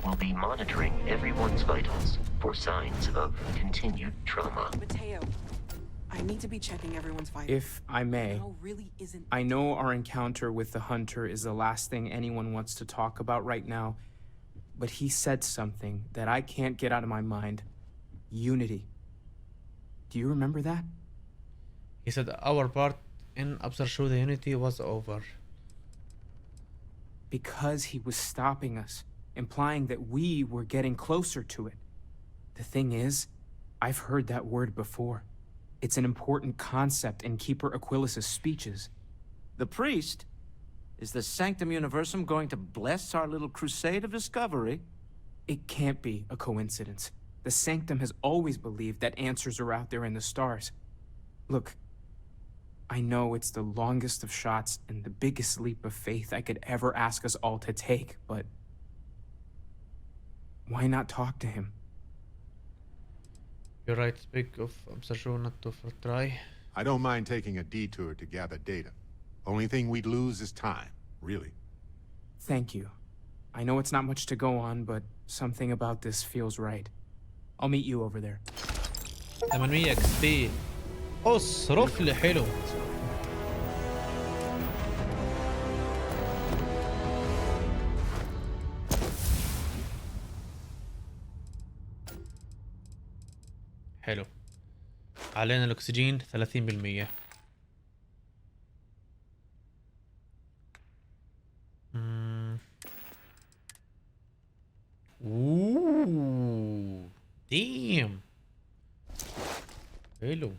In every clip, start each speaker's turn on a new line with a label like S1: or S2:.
S1: will be monitoring everyone's vitals for signs of continued trauma.
S2: Mateo, I need to be checking everyone's vitals.
S3: If I may,
S2: Now really isn't.
S3: I know our encounter with the hunter is the last thing anyone wants to talk about right now, but he said something that I can't get out of my mind. Unity. Do you remember that?
S4: He said our part in Absar show the unity was over.
S3: Because he was stopping us, implying that we were getting closer to it. The thing is, I've heard that word before. It's an important concept in Keeper Aquilas's speeches.
S5: The priest? Is the Sanctum Universum going to bless our little crusade of discovery?
S3: It can't be a coincidence. The Sanctum has always believed that answers are out there in the stars. Look, I know it's the longest of shots and the biggest leap of faith I could ever ask us all to take, but why not talk to him?
S4: You're right, speak of Absar show not to try.
S6: I don't mind taking a detour to gather data. Only thing we'd lose is time, really.
S3: Thank you. I know it's not much to go on, but something about this feels right. I'll meet you over there.
S4: 800 XP. اصرف لي حلو. حلو. علينا الاكسجين 30%. Ooh, damn. Hello.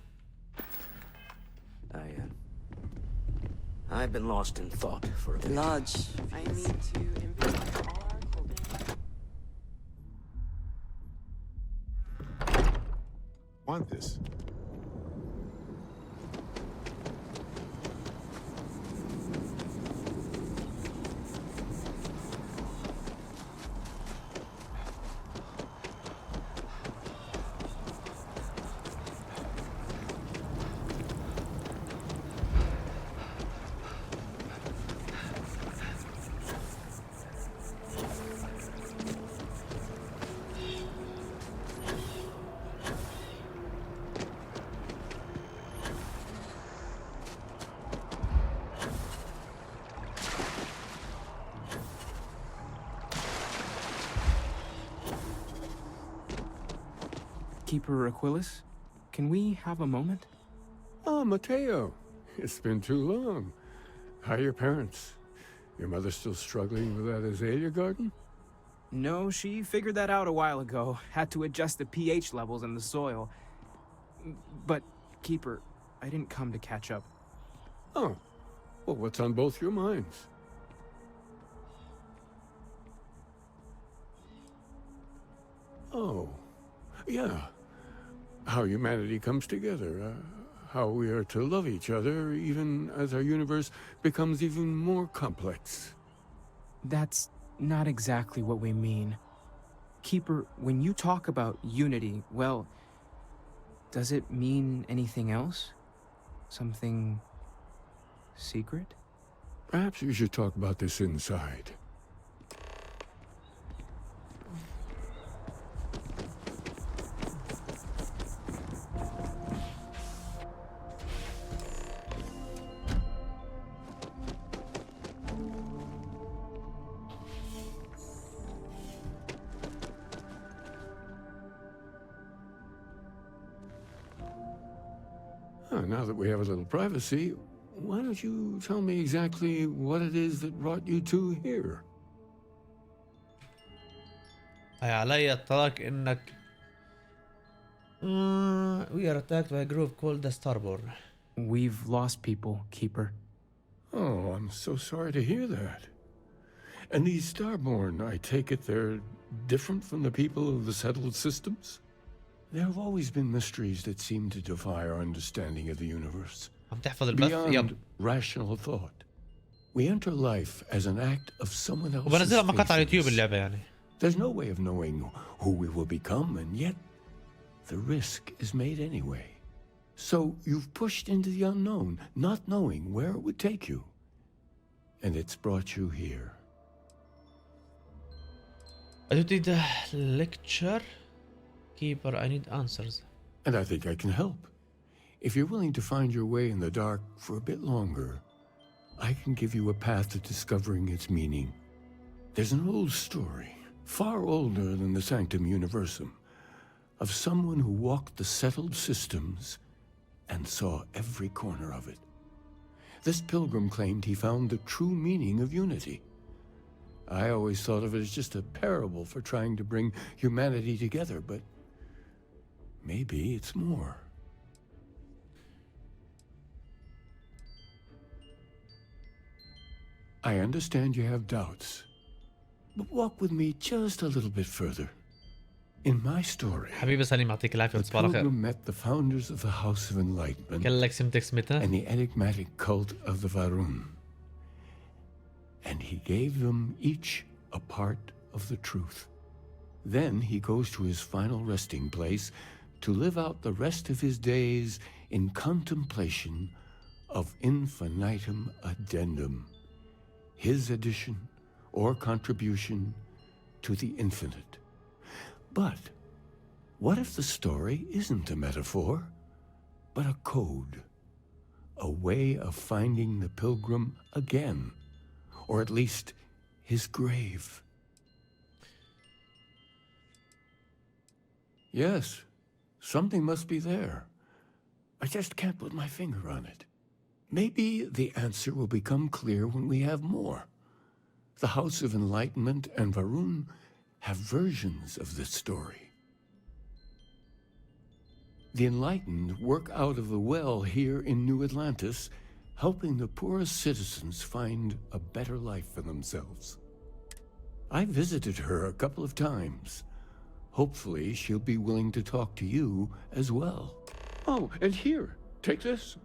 S7: I've been lost in thought for a bit.
S2: Lodge. I need to implement all our clothing.
S6: Want this?
S3: Keeper Aquilas, can we have a moment?
S8: Oh, Mateo. It's been too long. How are your parents? Your mother still struggling with that azalea garden?
S3: No, she figured that out a while ago. Had to adjust the pH levels in the soil. But, Keeper, I didn't come to catch up.
S8: Oh. Well, what's on both your minds? Oh. Yeah. How humanity comes together. How we are to love each other even as our universe becomes even more complex.
S3: That's not exactly what we mean. Keeper, when you talk about unity, well, does it mean anything else? Something secret?
S8: Perhaps we should talk about this inside. Now that we have a little privacy, why don't you tell me exactly what it is that brought you two here?
S4: هاي علي الطلاق انك we are attacked by a group called the Starborn.
S3: We've lost people, Keeper.
S8: Oh, I'm so sorry to hear that. And these Starborn, I take it they're different from the people of the settled systems? There have always been mysteries that seem to defy our understanding of the universe.
S4: عم تحفظ البث.
S8: Beyond rational thought. We enter life as an act of someone else's
S4: وبنزلها مقاطع على اليوتيوب
S8: faithfulness.
S4: اللعبة يعني.
S8: There's no way of knowing who we will become, and yet the risk is made anyway. So you've pushed into the unknown, not knowing where it would take you. And it's brought you here.
S4: attended the lecture. Keeper, I need answers.
S8: And I think I can help. If you're willing to find your way in the dark for a bit longer, I can give you a path to discovering its meaning. There's an old story, far older than the Sanctum Universum, of someone who walked the settled systems and saw every corner of it. This pilgrim claimed he found the true meaning of unity. I always thought of it as just a parable for trying to bring humanity together, but maybe it's more. I understand you have doubts, but walk with me just a little bit further. In my story,
S4: حبيبي سليم يعطيك العافية
S8: the
S4: وتصبح على خير.
S8: pilgrim met the founders of the House of Enlightenment
S4: كلك سمتك سمتها.
S8: and the enigmatic cult of the Varun. And he gave them each a part of the truth. Then he goes to his final resting place to live out the rest of his days in contemplation of infinitum addendum, his addition or contribution to the infinite. But what if the story isn't a metaphor, but a code? A way of finding the pilgrim again, or at least his grave. Yes, something must be there. I just can't put my finger on it. Maybe the answer will become clear when we have more. The House of Enlightenment and Varun have versions of this story. The Enlightened work out of the well here in New Atlantis, helping the poorest citizens find a better life for themselves. I visited her a couple of times. Hopefully, she'll be willing to talk to you as well. Oh, and here, take this.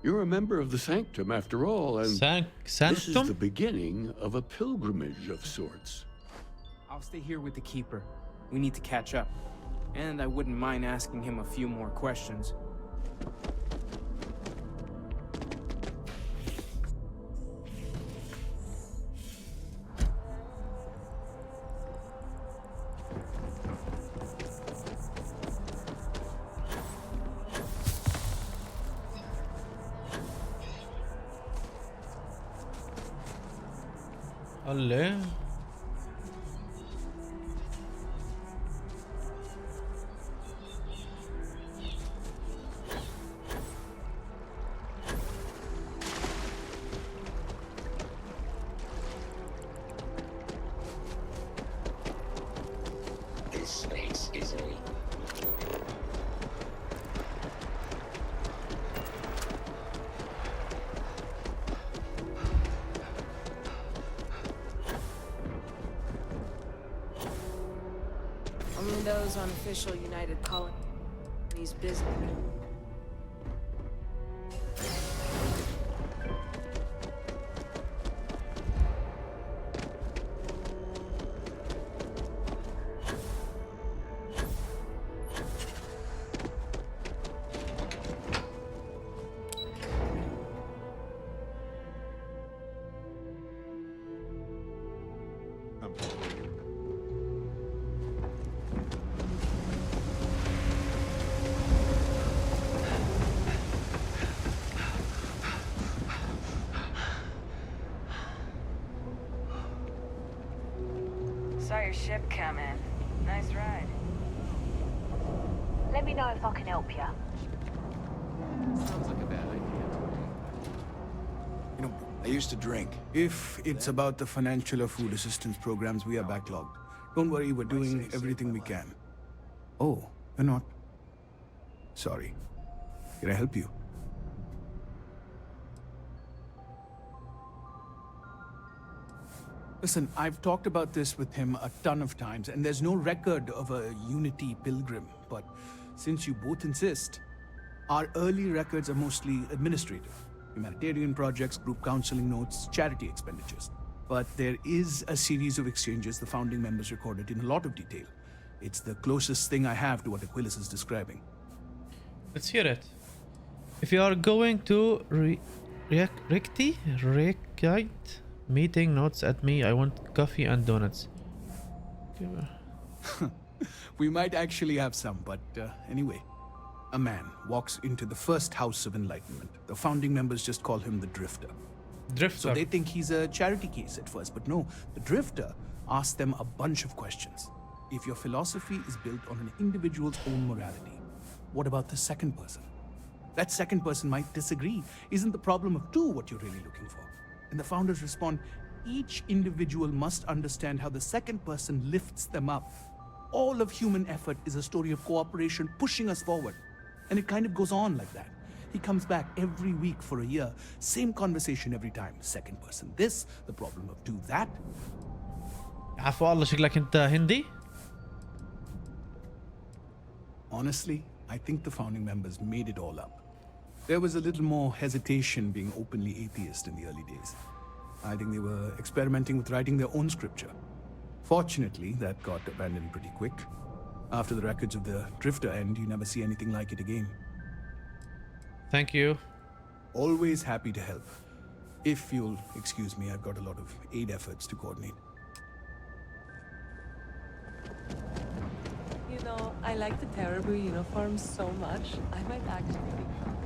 S8: You're a member of the Sanctum after all, and this is the
S4: Sanctum?
S8: beginning of a pilgrimage of sorts.
S3: I'll stay here with the Keeper. We need to catch up. And I wouldn't mind asking him a few more questions.
S4: الله.
S1: This space is a
S2: Only those on official United Colonies business.
S9: Saw your ship come in. Nice ride.
S10: Let me know if I can help you.
S5: Sounds like a bad idea.
S11: You know, I used to drink. If it's about the financial or food assistance programs, we are backlogged. Don't worry, we're doing everything we can. Oh, you're not? Sorry. Can I help you? Listen, I've talked about this with him a ton of times, and there's no record of a Unity pilgrim. But since you both insist, our early records are mostly administrative. Humanitarian projects, group counseling notes, charity expenditures. But there is a series of exchanges the founding members recorded in a lot of detail. It's the closest thing I have to what Aquilus is describing.
S4: Let's hear it. If you are going to Recite meeting notes at me, I want coffee and donuts.
S11: We might actually have some, but anyway. A man walks into the first house of enlightenment. The founding members just call him the Drifter. So they think he's a charity case at first, but no. The Drifter asks them a bunch of questions. If your philosophy is built on an individual's own morality, what about the second person? That second person might disagree. Isn't the problem of two what you're really looking for? And the founders respond, each individual must understand how the second person lifts them up. All of human effort is a story of cooperation pushing us forward. And it kind of goes on like that. He comes back every week for a year. Same conversation every time. Second person this, the problem of two that.
S4: عفوا الله شكلك انت هندي؟
S11: Honestly, I think the founding members made it all up. There was a little more hesitation being openly atheist in the early days. I think they were experimenting with writing their own scripture. Fortunately, that got abandoned pretty quick. After the records of the Drifter end, you never see anything like it again.
S4: Thank you.
S11: Always happy to help. If you'll excuse me, I've got a lot of aid efforts to coordinate.
S2: You know, I like the terrible uniform so much, I might actually be proud.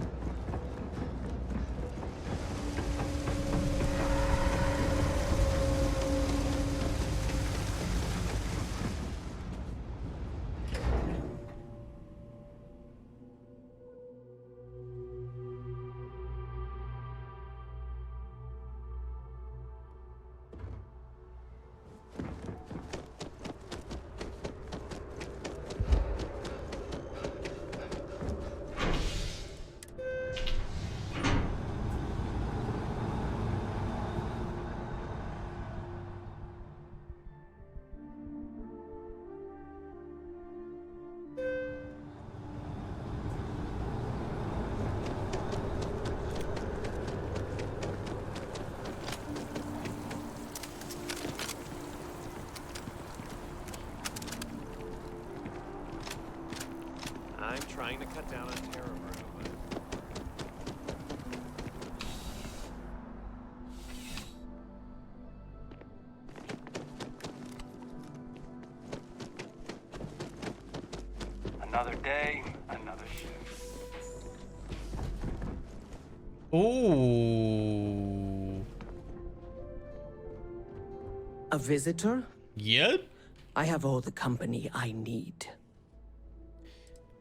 S10: I'm trying to cut down on terror, but...
S7: Another day, another shift.
S4: Ooh.
S12: A visitor?
S4: Yep.
S12: I have all the company I need.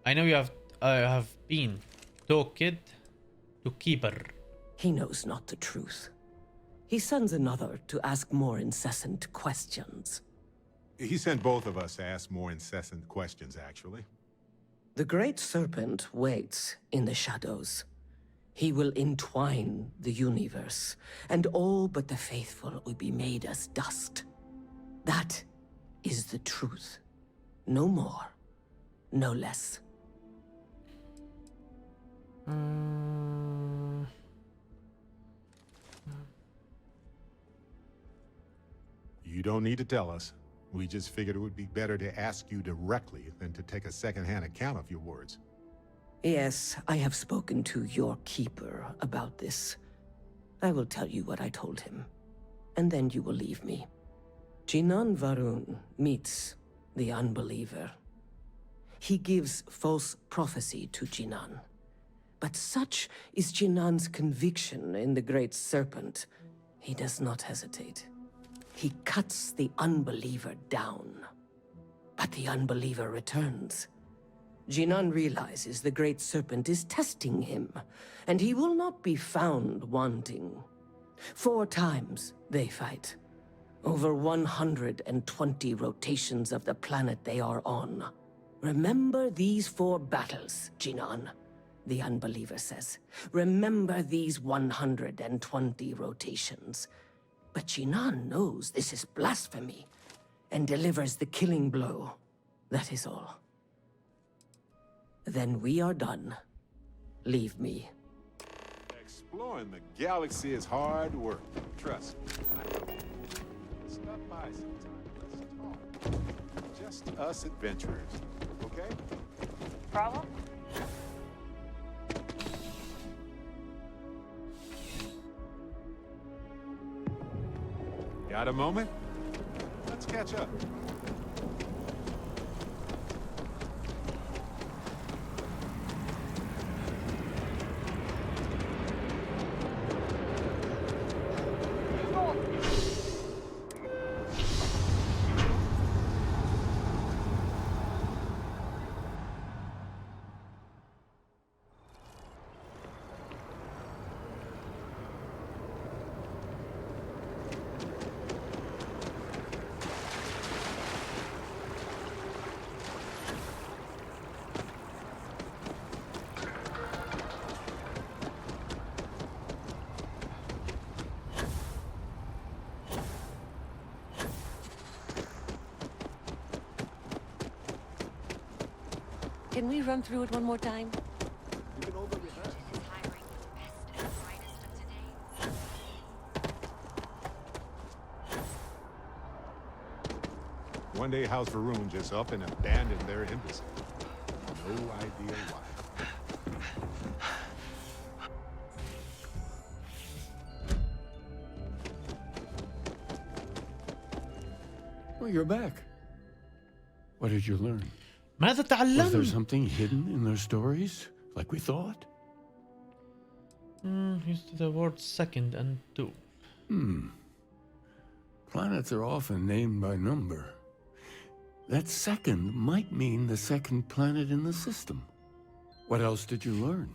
S4: I know you have been talked to Keeper.
S12: He knows not the truth. He sends another to ask more incessant questions.
S6: He sent both of us to ask more incessant questions, actually.
S12: The Great Serpent waits in the shadows. He will entwine the universe, and all but the faithful will be made as dust. That is the truth. No more, no less.
S6: You don't need to tell us. We just figured it would be better to ask you directly than to take a second-hand account of your words.
S12: Yes, I have spoken to your keeper about this. I will tell you what I told him, and then you will leave me. Jinan Varun meets the unbeliever. He gives false prophecy to Jinan. But such is Jinan's conviction in the Great Serpent, he does not hesitate. He cuts the unbeliever down. But the unbeliever returns. Jinan realizes the Great Serpent is testing him, and he will not be found wanting. 4 times they fight. Over 120 rotations of the planet they are on. Remember these 4 battles, Jinan. The unbeliever says, remember these 120 rotations. But Jinan knows this is blasphemy and delivers the killing blow. That is all. Then we are done. Leave me.
S6: Exploring the galaxy is hard work. Trust me. Stop by sometime. Let's talk. Just us adventurers, okay?
S9: Problem?
S6: Got a moment? Let's catch up.
S2: Can we run through it one more time?
S6: One day House Varun just up and abandoned their embassy. No idea why.
S8: Well, you're back. What did you learn?
S4: ماذا
S8: Was there
S4: تعلمت؟
S8: something hidden in their stories, like we thought?
S4: Used the word second and two.
S8: Planets are often named by number. That second might mean the second planet in the system. What else did you learn?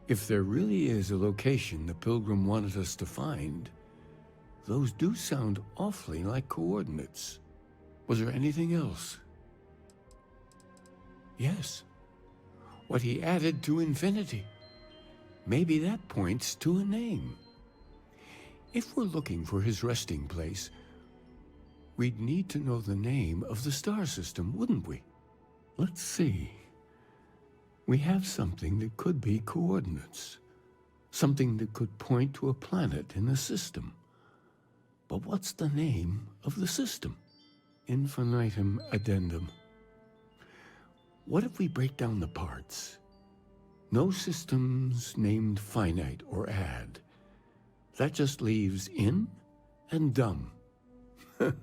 S8: If there really is a location the Pilgrim wanted us to find, those do sound awfully like coordinates. Was there anything else? Yes. What he added to infinity. Maybe that points to a name. If we're looking for his resting place, we'd need to know the name of the star system, wouldn't we? Let's see. We have something that could be coordinates. Something that could point to a planet in the system. But what's the name of the system? Infinitum addendum. What if we break down the parts? No systems named finite or add. That just leaves in and dumb. Well,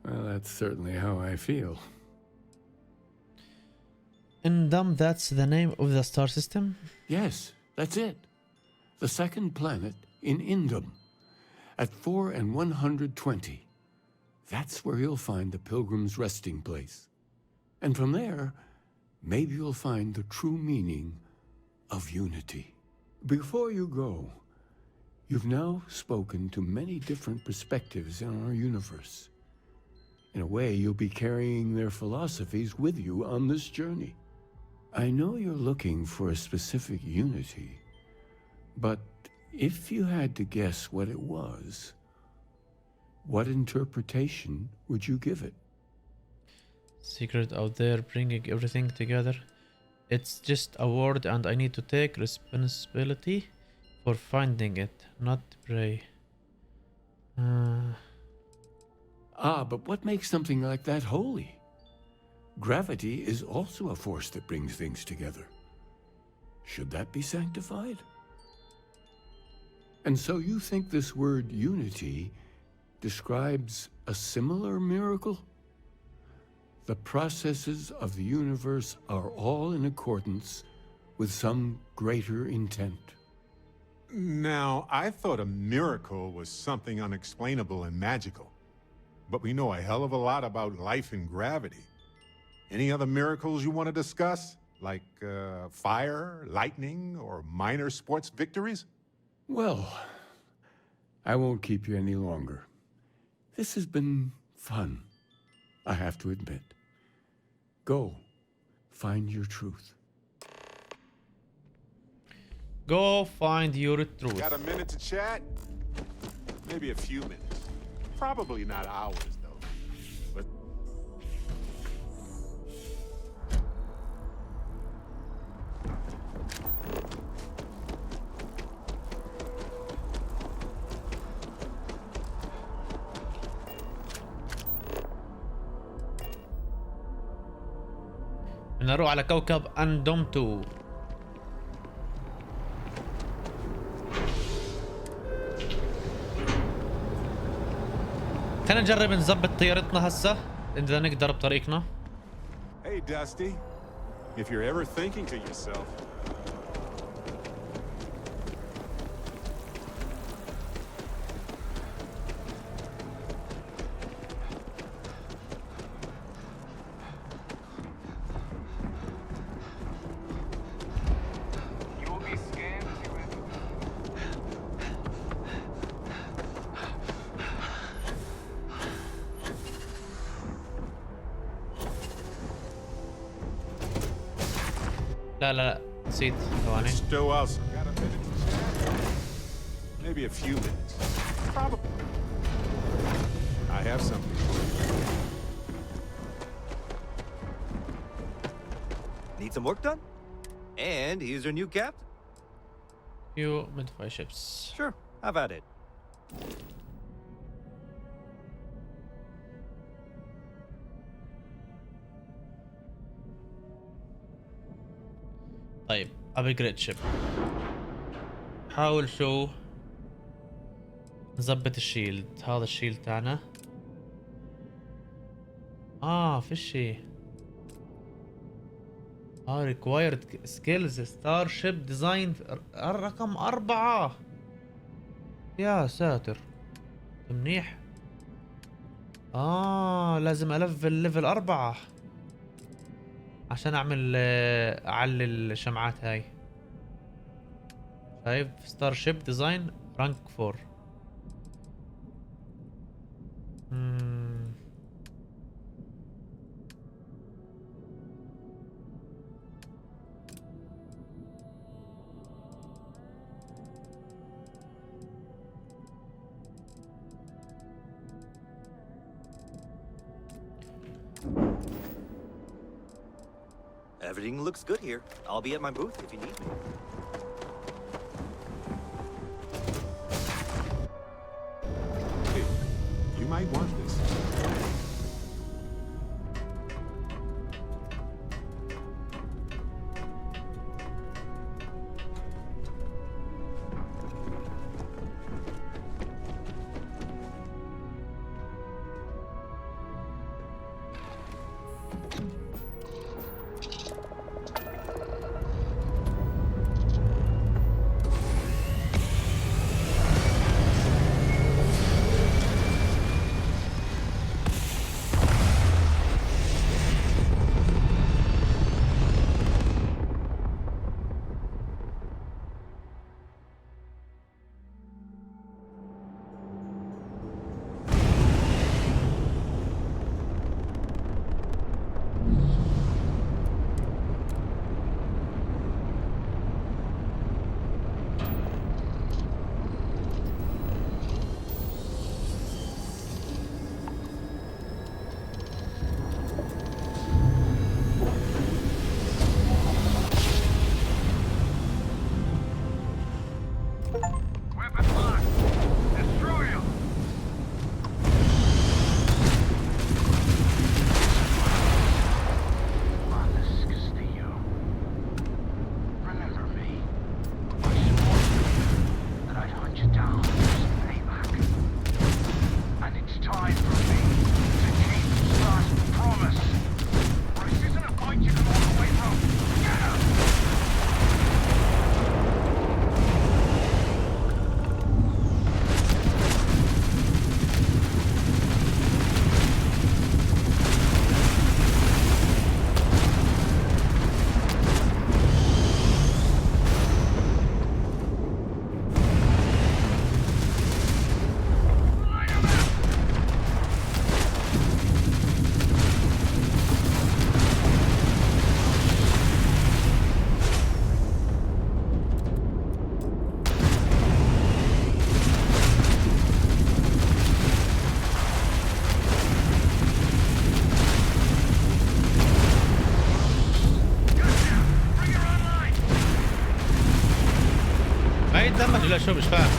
S8: that's certainly how I feel.
S4: Indum, that's the name of the star system?
S8: Yes, that's it. The second planet in Indum. At 4 and 120. That's where you'll find the Pilgrim's resting place. And from there, maybe you'll find the true meaning of unity. Before you go, you've now spoken to many different perspectives in our universe. In a way, you'll be carrying their philosophies with you on this journey. I know you're looking for a specific unity, but if you had to guess what it was, what interpretation would you give it?
S4: Secret out there, bringing everything together. It's just a word and I need to take responsibility for finding it, not pray.
S8: But what makes something like that holy? Gravity is also a force that brings things together. Should that be sanctified? And so you think this word unity describes a similar miracle? The processes of the universe are all in accordance with some greater intent.
S6: Now, I thought a miracle was something unexplainable and magical. But we know a hell of a lot about life and gravity. Any other miracles you want to discuss? Like fire, lightning, or minor sports victories?
S8: Well, I won't keep you any longer. This has been fun, I have to admit. Go, find your truth.
S4: Go find your truth.
S6: Got a minute to chat? Maybe a few minutes. Probably not hours, though. But
S4: نروح على كوكب أندومتو. خلينا نجرب نظبط طيارتنا هسه إذا نقدر بطريقنا.
S6: hey, Dusty, if you're ever thinking to yourself,
S7: You will be scanned to it.
S4: لا لا لا نسيت ثواني.
S6: still else. Got a minute to chat? Maybe a few minutes. Probably. I have something.
S10: Need some work done? And he's your new captain.
S4: Few modify ships.
S10: Sure, have at it.
S4: طيب upgrade ship. حاول شو نظبط الشيلد. هذا الشيلد تاعنا. في شي. required skills starship design الرقم 4. يا ساتر منيح. لازم الفل ليفل 4 عشان اعلي الشمعات هاي. شايف ستارشيب ديزاين رانك 4.
S10: Everything looks good here. I'll be at my booth if you need me.
S6: Hey, you might want this.
S4: لا شو مش فاهم.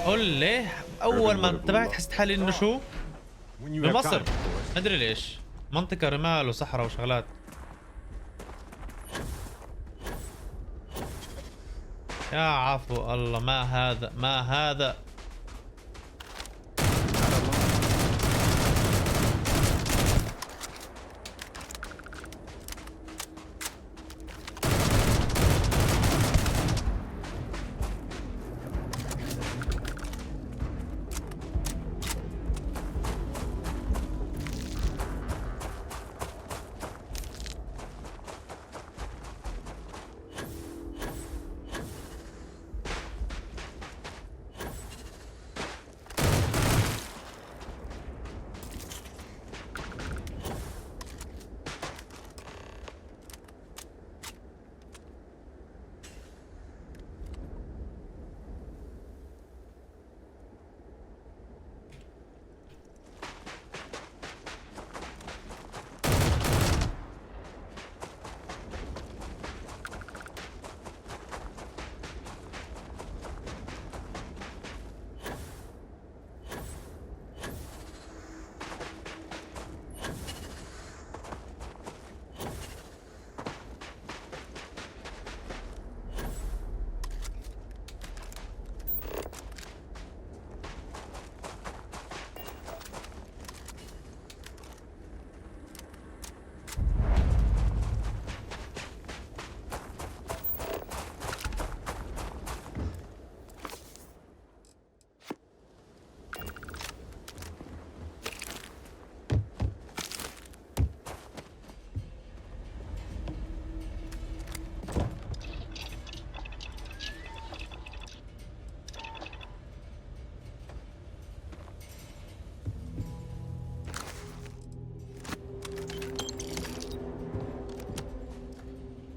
S4: قول لي اول ما انتبهت حسيت حالي انه شو بمصر، ما ادري ليش، منطقة رمال وصحراء وشغلات. يا عفو الله، ما هذا ما هذا.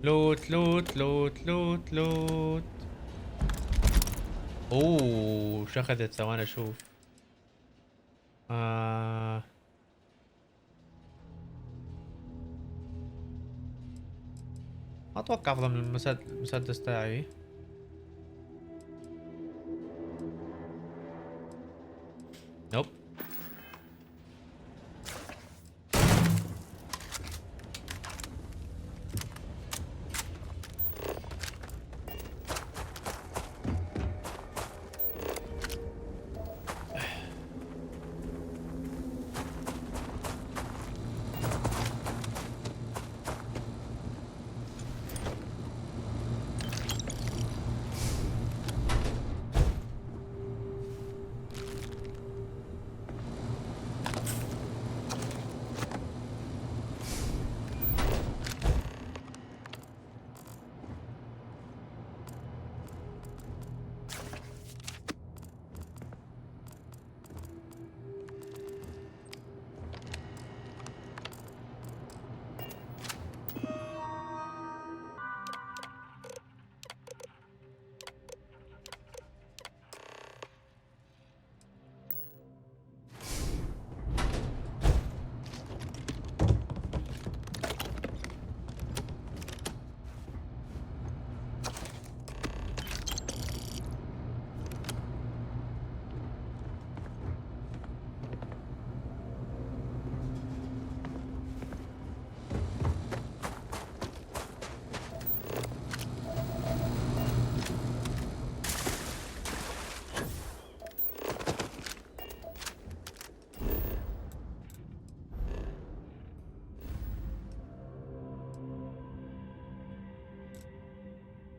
S4: لوت لوت لوت لوت لوت. اوه شو اخذت؟ ثواني اشوف. اتوقع افضل من المسدس تاعي. نوب.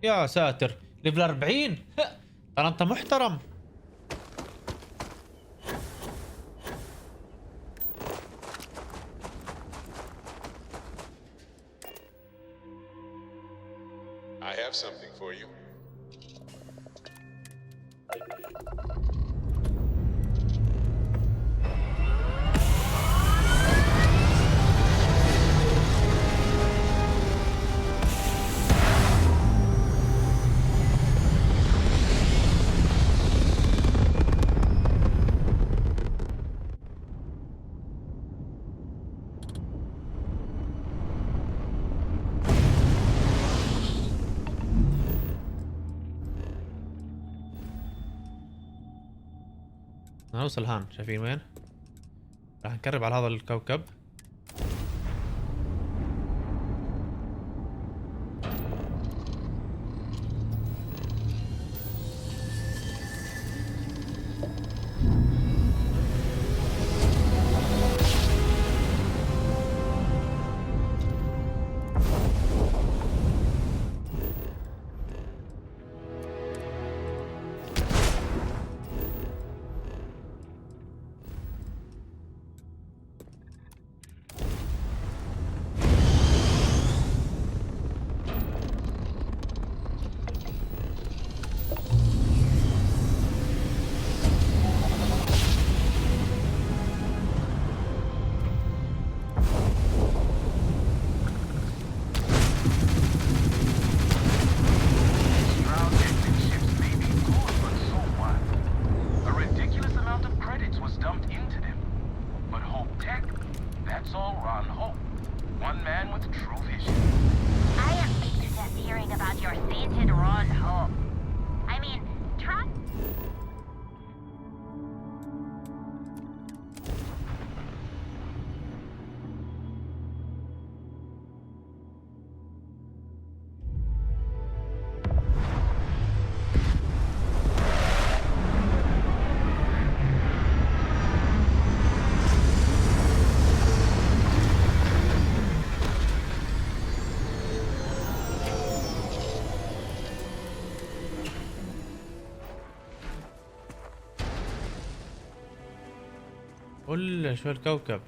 S4: يا ساتر، ليفل 40. ترى انت محترم.
S6: I have something for you.
S4: نوصل هان، شايفين وين؟ راح نقرب على هذا الكوكب. قول شو الكوكب.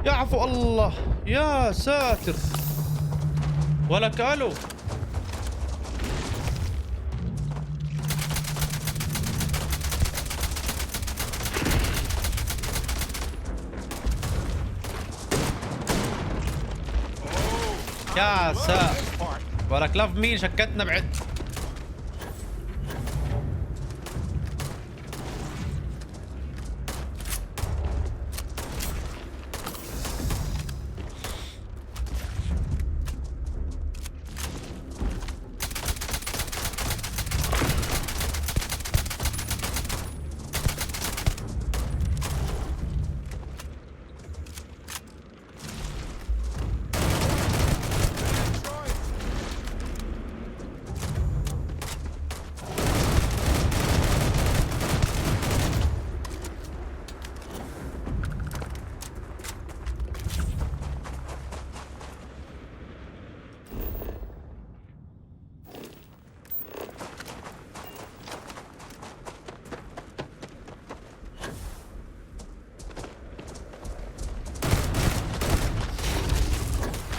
S4: يا عفو الله، يا ساتر، ولا كالو. يا ساتر، ولا كلاف مين شكتنا بعد.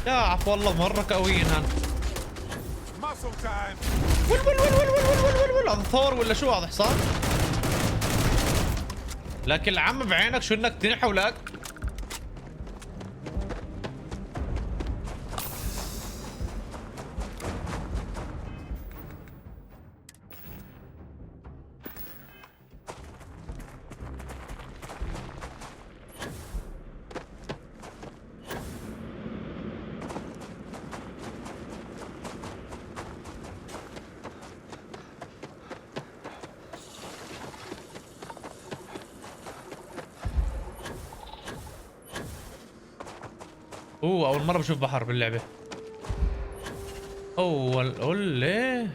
S4: يا عفو الله، مرة قويين هان. ول ول ول ول ول ول ول ول، هذا ثور ولا شو هذا، حصان؟ لكن العم بعينك شو انك تنحى ولك. اول مرة بشوف بحر باللعبة. ليه؟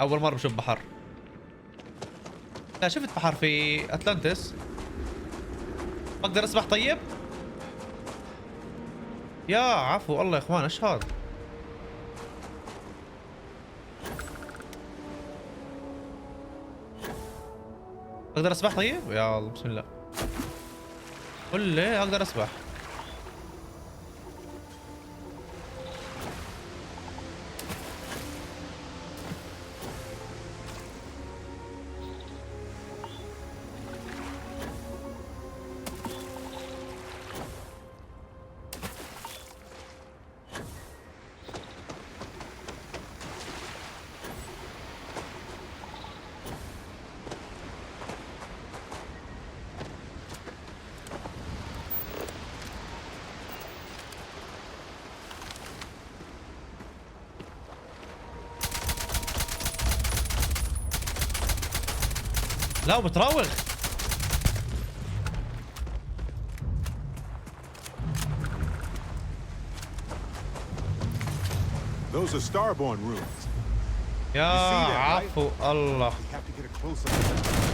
S4: اول مرة بشوف بحر. لا شفت بحر في اتلانتس. بقدر اسبح طيب؟ يا عفو الله يا اخوان، ايش هذا؟ اقدر اسبح طيب؟ يا الله بسم الله. قل لي اقدر اسبح. لا بتراوغ.
S6: Those are starborn ruins.
S4: يا عفو الله.
S6: We have to get a close look at them.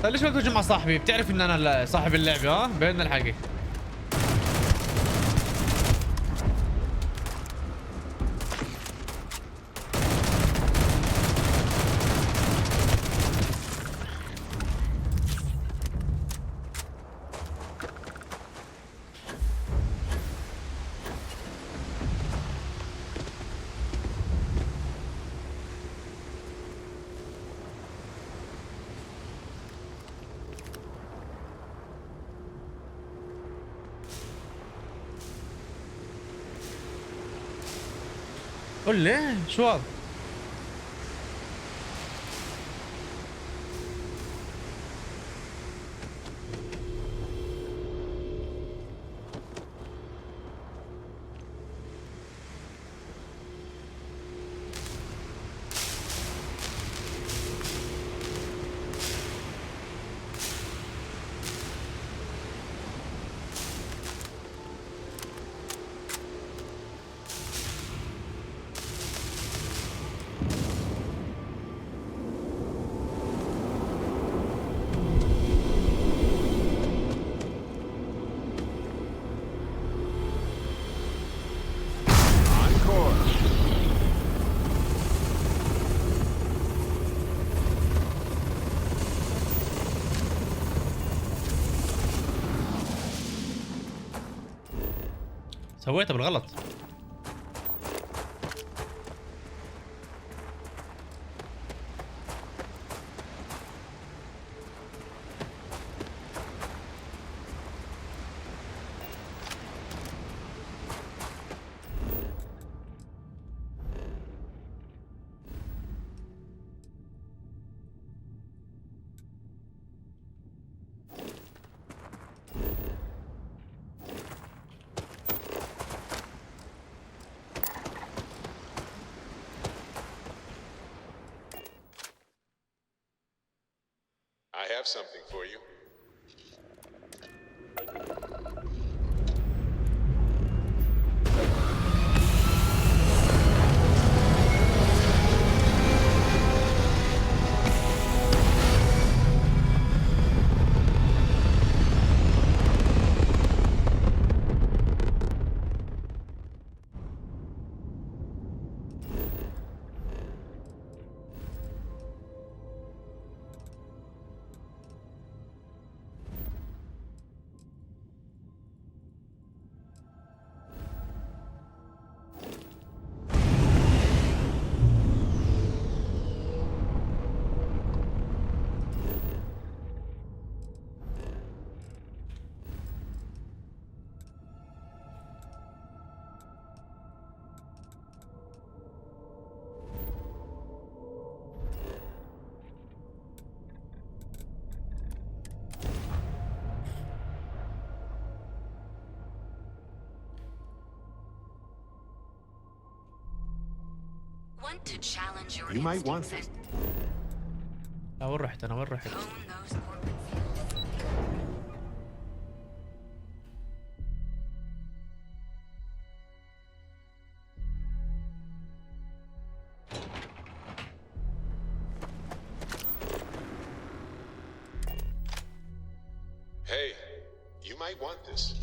S4: طيب ليش ما تجي مع صاحبي؟ بتعرف ان انا صاحب اللعبة ها؟ بيننا الحكي. قول لي شو هذا؟ سويتها بالغلط.
S6: I have something for you.
S9: want to challenge your
S6: You might want
S9: instincts
S6: this.
S4: وين رحت انا وين رحت؟
S9: and own those corporate fields.
S6: Hey, you might want this.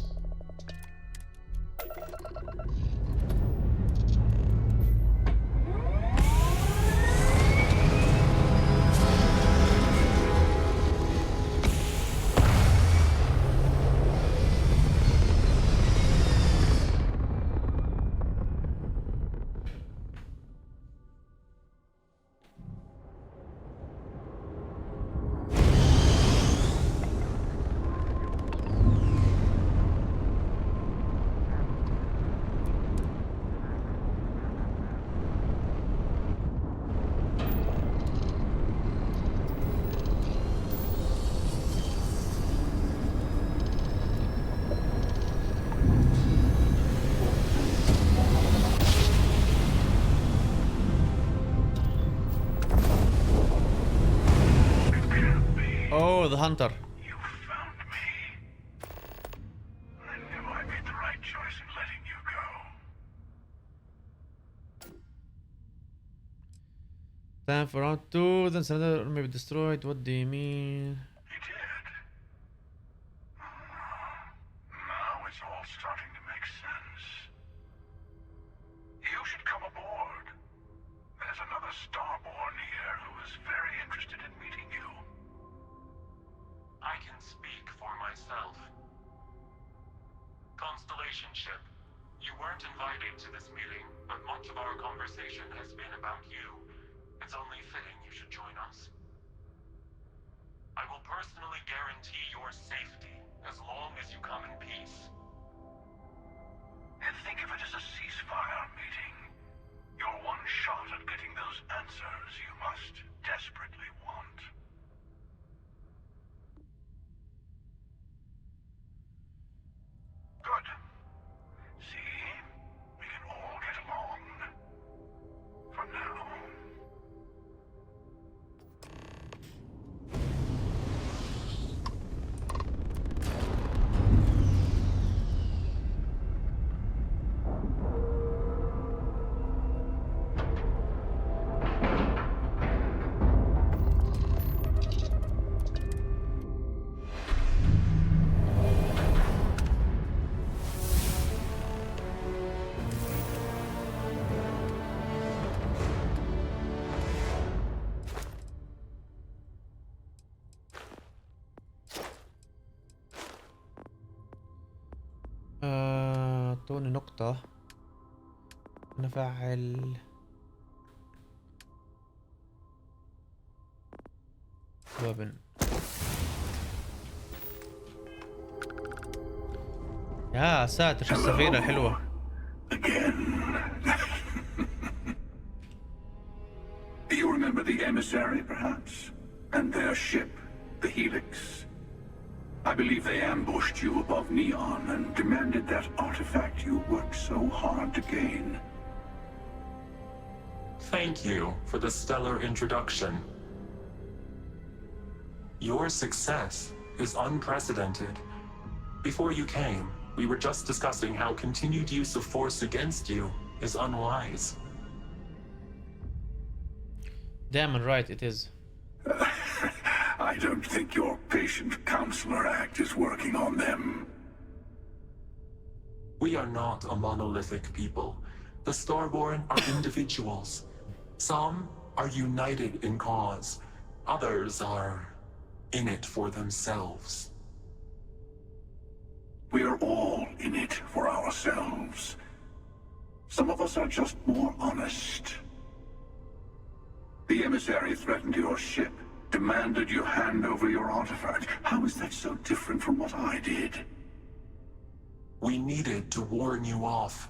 S4: Oh, the hunter.
S13: You found me. I knew I made the right choice in letting you go.
S4: Time for round 2, then another maybe destroyed. What do you mean?
S13: You did. Now it's all starting to make sense. You should come aboard. There's another Starborn here who is very interested in meeting you.
S14: I can speak for myself. Constellation ship, you weren't invited to this meeting, but much of our conversation has been about you. It's only fitting you should join us. I will personally guarantee your safety as long as you come in peace.
S13: And think of it as a ceasefire meeting. Your one shot at getting those answers you must desperately want. Good. See? We can all get along. For now.
S4: اعطوني نقطة نفعل وابن. يا ساتر شو السفينة الحلوة.
S13: Do you remember the emissary, perhaps? And their ship, the Helix? I believe they ambushed you above Neon and demanded that artifact you worked so hard to gain.
S14: Thank you for the stellar introduction. Your success is unprecedented. Before you came, we were just discussing how continued use of force against you is unwise.
S4: Damn right it is.
S13: I don't think your patient counselor act is working on them.
S14: We are not a monolithic people. The Starborn are individuals. Some are united in cause. Others are in it for themselves.
S13: We are all in it for ourselves. Some of us are just more honest. The emissary threatened your ship, demanded you hand over your artifact. How is that so different from what I did?
S14: We needed to warn you off.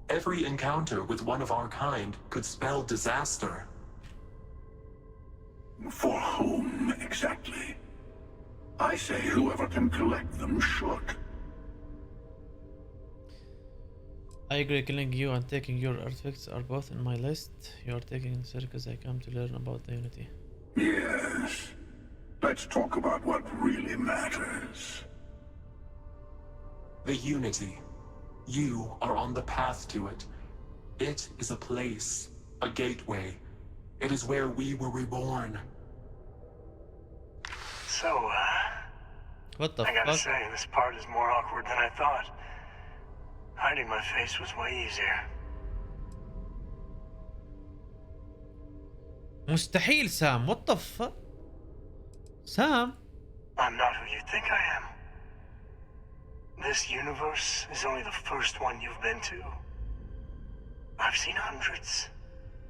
S14: Every encounter with one of our kind could spell disaster.
S13: For whom, exactly? I say whoever can collect them should.
S4: I agree, killing you and taking your artifacts are both in my list. You are taking the circus I come to learn about the Unity.
S13: Yes. Let's talk about what really matters.
S14: The Unity. You are on the path to it. It is a place, a gateway. It is where we were reborn.
S7: So,
S4: what the
S7: I gotta
S4: fuck?
S7: say, this part is more awkward than I thought. Hiding my face was way easier.
S4: مستحيل سام. What the fuck? Sam?
S7: I'm not who you think I am. This universe is only the first one you've been to. I've seen hundreds.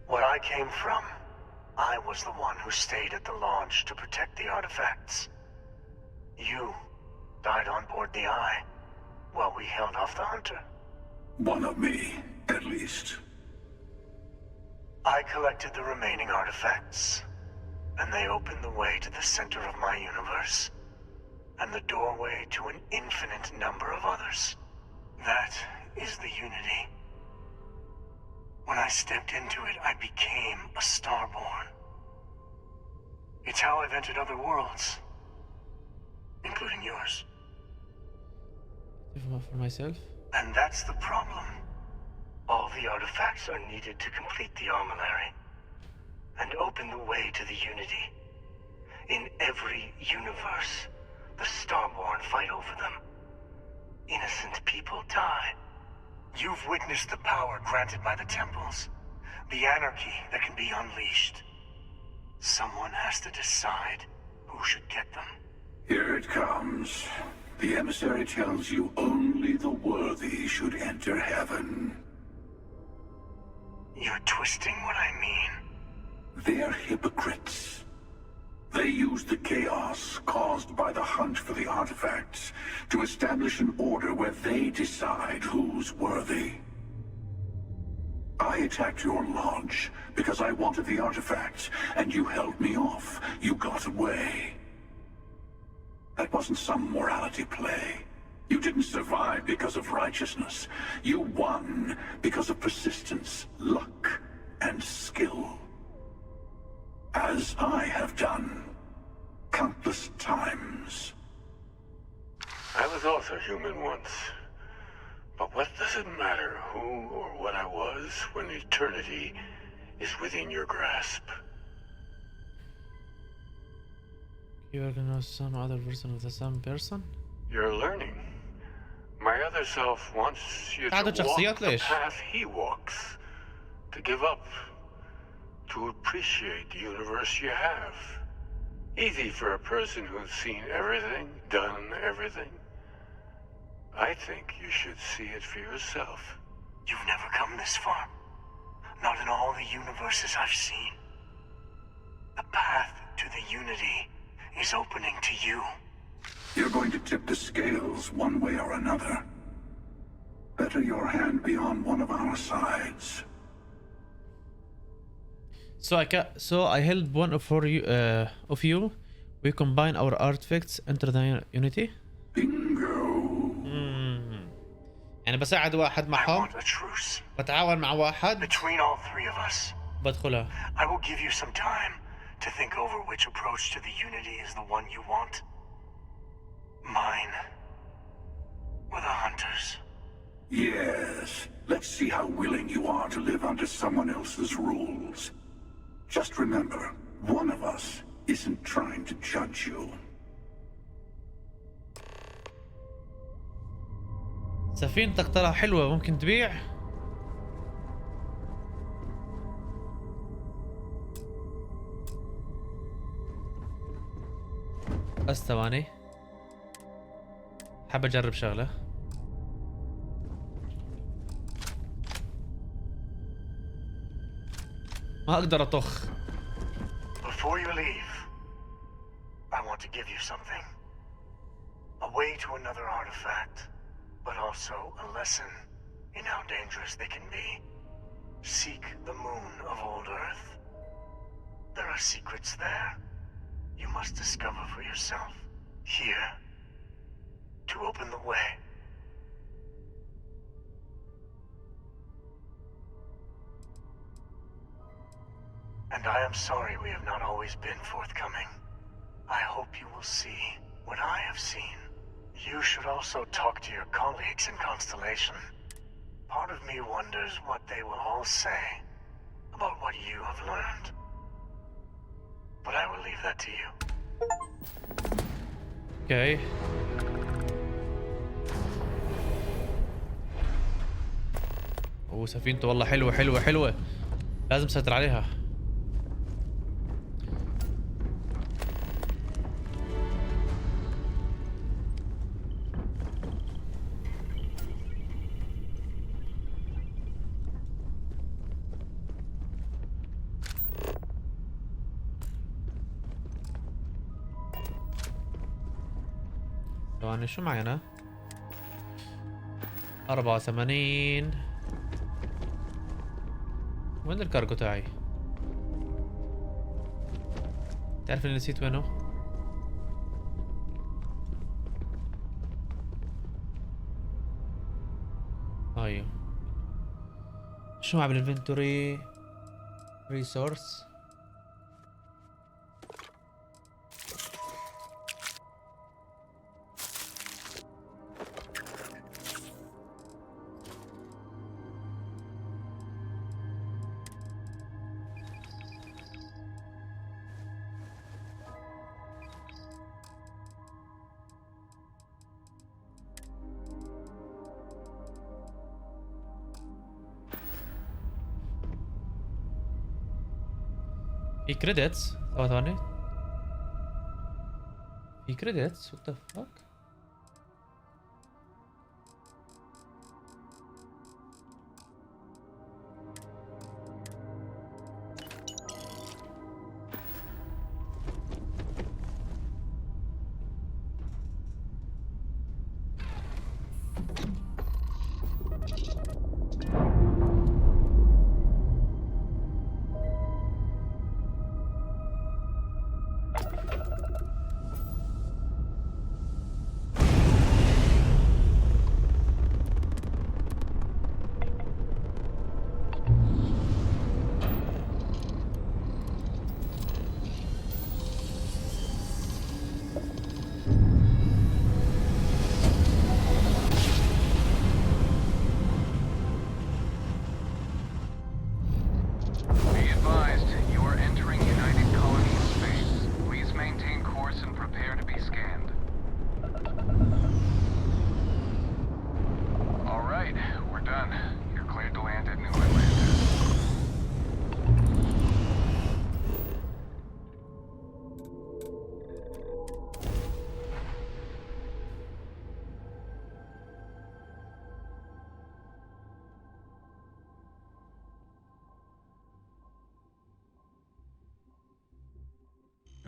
S7: Where I came from, I was the one who stayed at the launch to protect the artifacts. You died on board the Eye while we held off the Hunter.
S13: One of me, at least.
S7: I collected the remaining artifacts, and they opened the way to the center of my universe, and the doorway to an infinite number of others. That is the Unity. When I stepped into it, I became a Starborn. It's how I've entered other worlds, including yours.
S4: For myself?
S7: And that's the problem. All the artifacts are needed to complete the armillary and open the way to the Unity. In every universe, the Starborn fight over them. Innocent people die. You've witnessed the power granted by the temples, the anarchy that can be unleashed. Someone has to decide who should get them.
S13: Here it comes. The emissary tells you only the worthy should enter heaven.
S7: You're twisting what I mean.
S13: They're hypocrites. They use the chaos caused by the hunt for the artifacts to establish an order where they decide who's worthy. I attacked your launch because I wanted the artifacts, and you held me off. You got away. That wasn't some morality play. You didn't survive because of righteousness. You won because of persistence, luck, and skill. As I have done countless times.
S15: I was also human once. But what does it matter who or what I was when eternity is within your grasp?
S4: You are gonna know some other version of the same person?
S15: You're learning. My other self wants you to walk the path he walks. To give up. To appreciate the universe you have. Easy for a person who's seen everything, done everything. I think you should see it for yourself.
S7: You've never come this far. Not in all the universes I've seen. The path to the Unity is opening to you.
S13: You're going to tip the scales one way or another. Better your hand be on one of our sides.
S4: So I held one of you. We combine our artifacts, enter the Unity.
S13: Bingo.
S4: يعني بساعد واحد معهم. بتعاون مع واحد.
S7: Between all three of us.
S4: بدخلها.
S7: I will give you some time to think over which approach to the Unity is the one you want. Mine. Or the Hunters.
S13: Yes. Let's see how willing you are to live under someone else's rules. Just remember, one of us isn't trying to judge you.
S4: سفينتك ترى حلوة ممكن تبيع. بس ثواني. حاب اجرب شغلة. ما اقدر اطخ.
S7: Before you leave, I want to give you something. A way to another artifact, but also a lesson in how dangerous they can be. Seek the moon of old Earth. There are secrets there you must discover for yourself. Here, to open the way. And I am sorry we have not always been forthcoming. I hope you will see what I have seen. You should also talk to your colleagues in Constellation. Part of me wonders what they will all say about what you have learned. But I will leave that to you.
S4: Okay. اوه سفينته والله حلوة حلوة حلوة. لازم اسيطر عليها. ثواني شو معنا؟ 84. وين الكارجو تاعي؟ تعرف اني نسيت وينه؟ ايوه. شو معي بالانفنتوري؟ ريسورس. في كريدتس. ثواني. في كريدتس. what the fuck.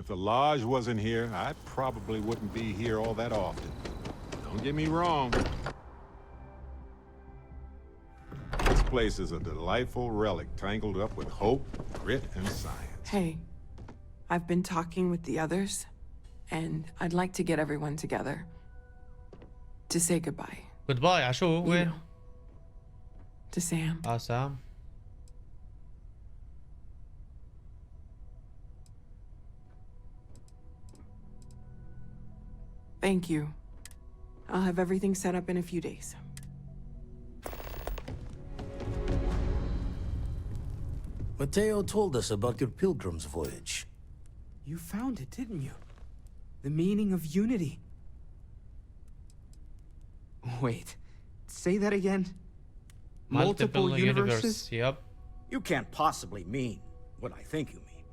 S6: If the Lodge wasn't here, I probably wouldn't be here all that often. Don't get me wrong. This place is a delightful relic tangled up with hope, grit, and science.
S2: Hey, I've been talking with the others, and I'd like to get everyone together to say goodbye.
S4: Goodbye. عشو وين؟
S2: To Sam.
S4: Sam.
S2: Thank you. I'll have everything set up in a few days.
S16: Mateo told us about your pilgrim's voyage.
S3: You found it, didn't you? The meaning of unity. Wait, say that again? Multiple universes?
S4: Yep.
S10: You can't possibly mean what I think you mean.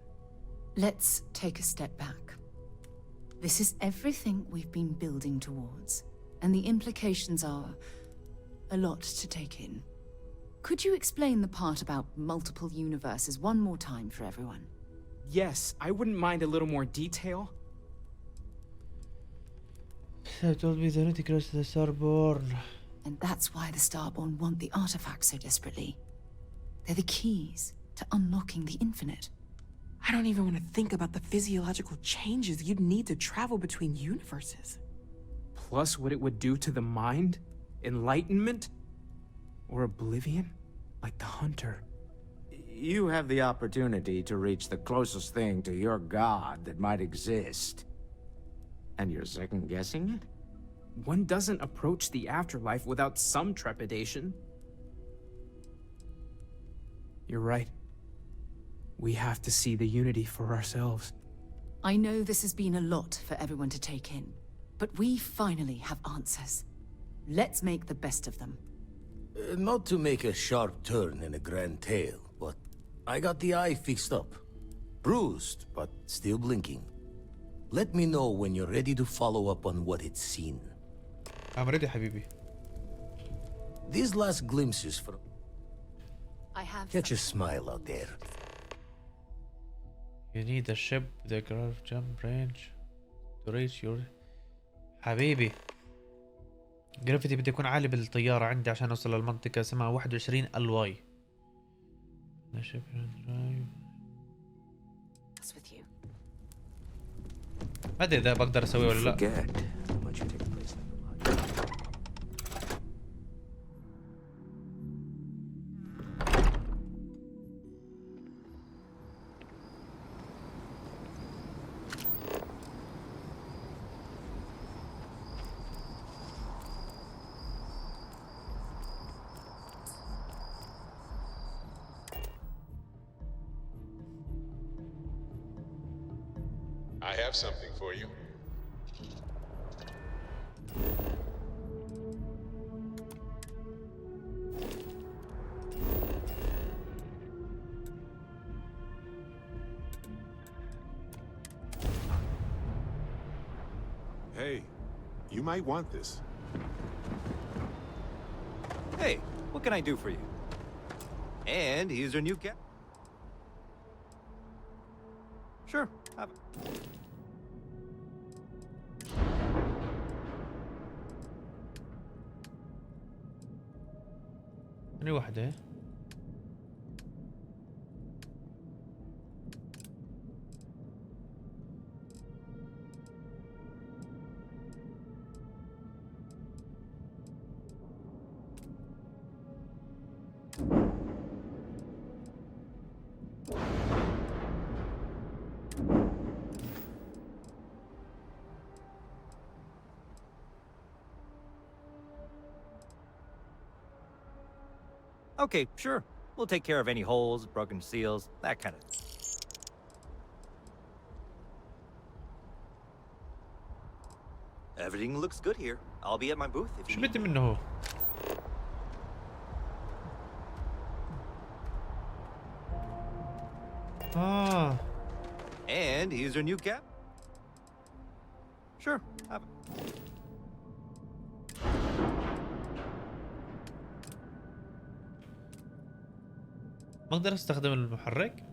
S17: Let's take a step back. This is everything we've been building towards, and the implications are a lot to take in. Could you explain the part about multiple universes one more time for everyone?
S3: Yes, I wouldn't mind a little more detail.
S4: So it will be the unity close to the Starborn.
S17: And that's why the Starborn want the artifacts so desperately. They're the keys to unlocking the infinite.
S2: I don't even want to think about the physiological changes you'd need to travel between universes.
S3: Plus what it would do to the mind? Enlightenment? Or oblivion? Like the Hunter?
S5: you have the opportunity to reach the closest thing to your god that might exist. And you're second-guessing it?
S3: One doesn't approach the afterlife without some trepidation. You're right. We have to see the unity for ourselves.
S17: I know this has been a lot for everyone to take in, but we finally have answers. Let's make the best of them.
S16: Not to make a sharp turn in a grand tale, but I got the eye fixed up. Bruised, but still blinking. Let me know when you're ready to follow up on what it's seen.
S4: I'm ready, حبيبي.
S16: These last glimpses from...
S17: I have...
S16: Catch a smile out there.
S4: You need a ship with a graph jump range to reach your... حبيبي. جرافيتي بدي يكون عالي بالطيارة عندي عشان اوصل للمنطقة اسمها 21 الواي. ما ادري اذا بقدر اسويه ولا لا.
S6: I have something for you. Hey, you might want this.
S10: Hey, what can I do for you? And here's your new cap. Sure, have it.
S4: ثانية واحدة.
S10: Okay, sure. We'll take care of any holes, broken seals, that kind of thing. Everything looks good here. I'll be at my booth if you need.
S4: شو بدي منه هو؟
S10: And here's your new cap. Sure, have it.
S4: ما اقدر استخدم المحرك؟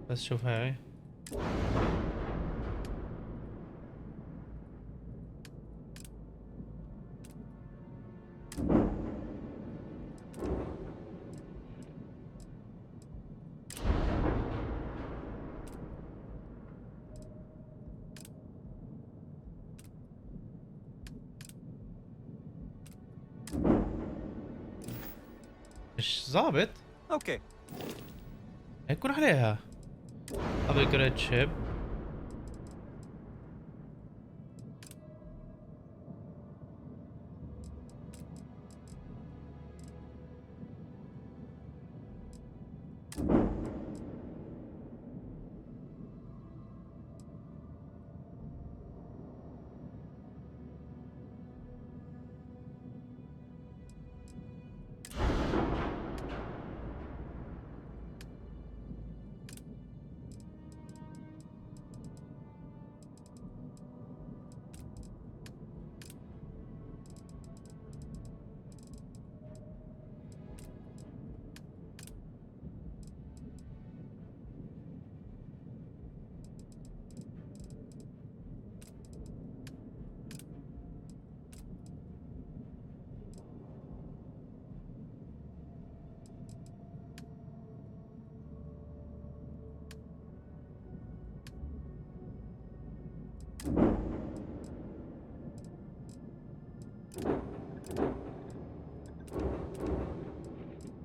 S4: بس شوف هاي. مش ظابط.
S10: اوكي.
S4: هيكون عليها. upgrade ship.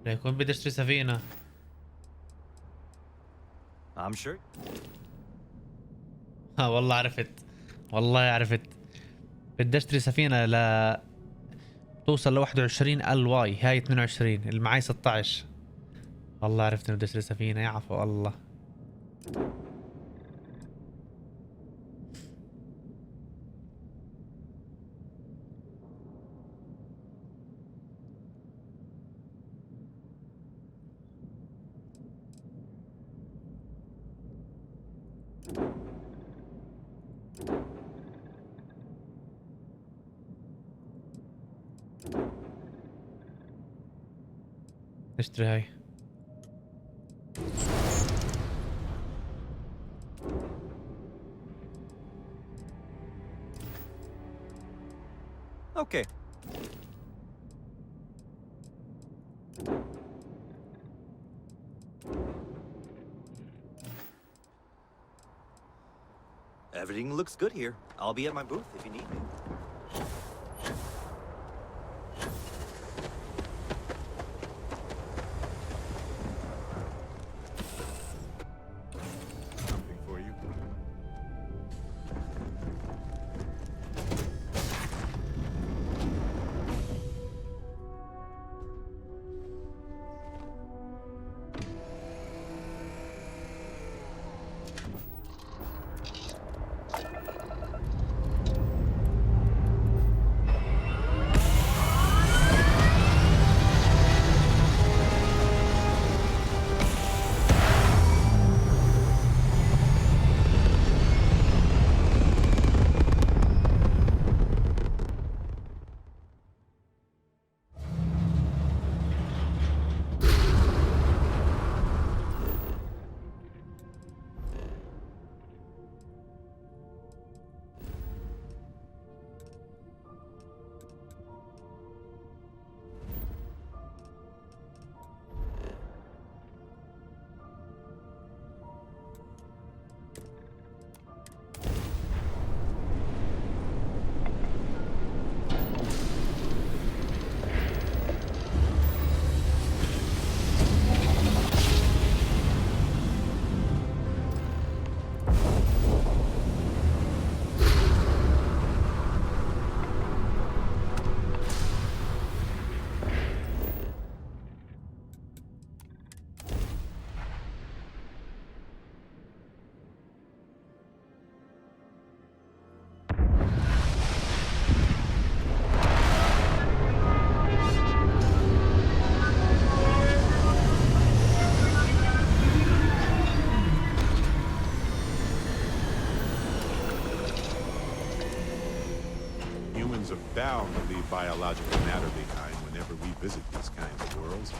S4: ليكون بدي اشتري سفينة.
S10: I'm sure.
S4: والله عرفت، والله عرفت. بدي اشتري سفينة ل توصل ل 21 الواي، هاي 22 اللي معي 16. والله عرفت اني بدي اشتري سفينة، يعفو الله. اشتري هاي.
S10: Okay. Everything looks good here. I'll be at my booth if you need me.
S6: Something for you. Humans are bound to leave biological matter behind whenever we visit these kinds of worlds.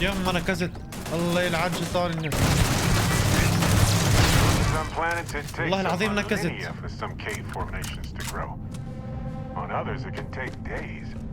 S4: يما نكست. الله يلعن شيطاني. والله العظيم نكست.
S6: On others, it can take days.